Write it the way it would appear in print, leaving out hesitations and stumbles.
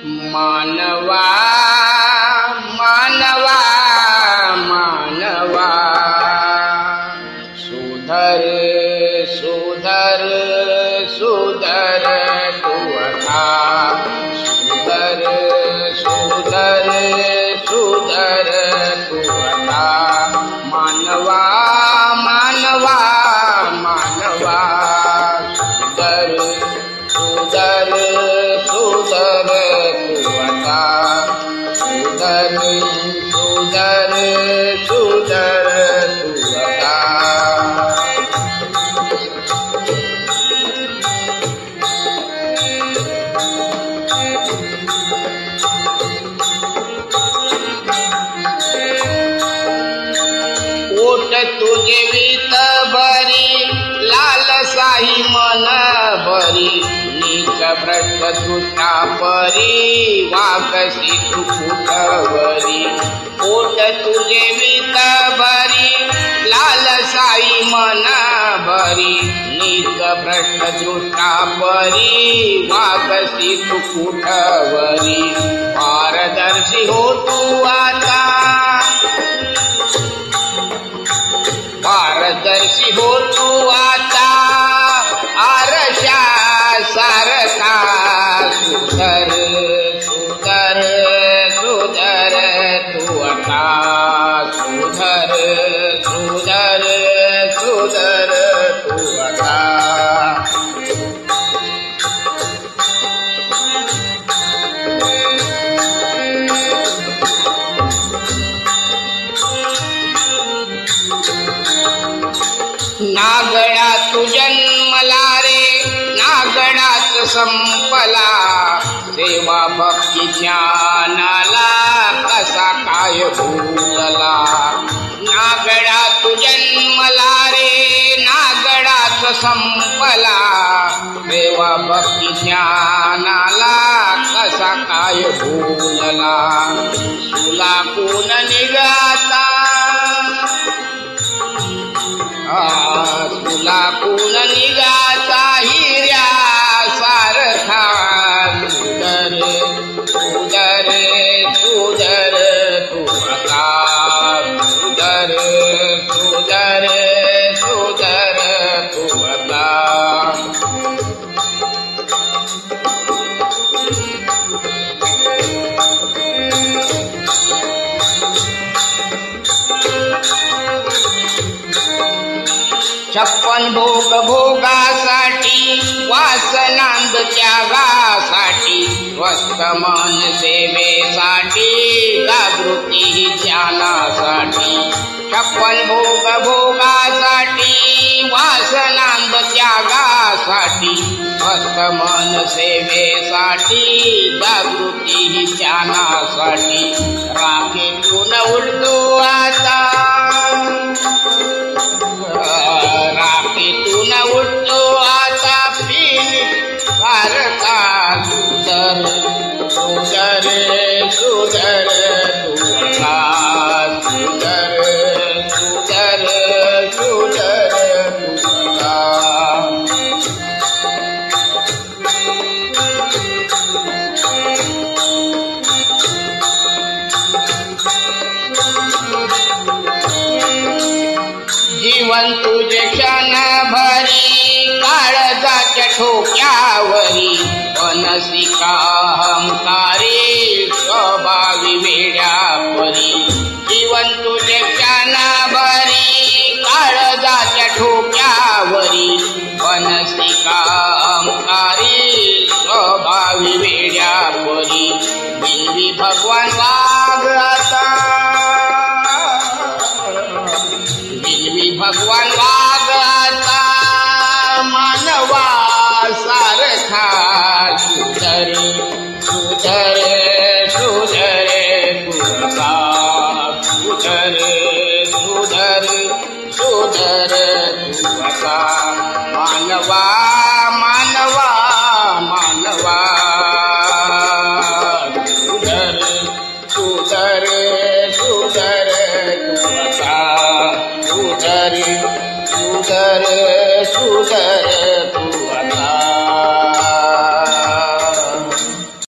मानवा मानवा मानवा सुधर सुधर सुधर तू आता सुधर सुधर सुधर तू आता मानवा मानवा मानवा सुधर सुधर सुधर तू आता सुधर सुधर सुधर तू आता ओट तुझे वित भरी लालसाही मन भरी नीच भ्रष्ट दृष्टा परी वाकसी तू कुठवरी ओट तुझे वित भरी लालसाही मन भरी नीच भ्रष्ट दृष्टा परी वाकसी तू कुठवरी पारदर्शी हो तू आता पारदर्शी हो तू आता आरशा सारखा सुधर सुधर सुधर तू आता सुधर सुधर सुधर तू आता नागडात जन्मला रे नागडात संपला सेवा भक्ती ज्ञानाला कसा काय भूलला नागडात जन्मला रे नागडात संपला सेवा भक्ती ज्ञानाला कसा काय भूलला तुला कोण निघाता तुला कोण निघाता हिऱ्या सारखा सुधर सुधर सुधर तू आता सुधर सुधर सुधर तू आता छप्पन भोग भोगासाठी वासनांद त्यागासाठी स्वस्थ मन सेवेसाठी जागृती ज्ञानासाठी छप्पन भोग भोगासाठी वासनांद त्यागासाठी स्वस्थ मन सेवेसाठी जागृती ज्ञानासाठी राखेतून उडतो आता राखेतून उठतो आता फिर सारखा सुधर सुधर सुधर तू आता सुधर सुधर सुधर तू आता जीवन तुझे क्षण भरी काळजाच्या ठोक्यावरी मनसिका अहंकारी स्वभावी वेड्या परी जीवन तुझे क्षण भरी काळजाच्या ठोक्यावरी मनसिका अहंकारी स्वभावी वेड्या परी बिनवी भगवान वाघ आता भगवान वाघ आता मानवा सारखा सुधर सुधर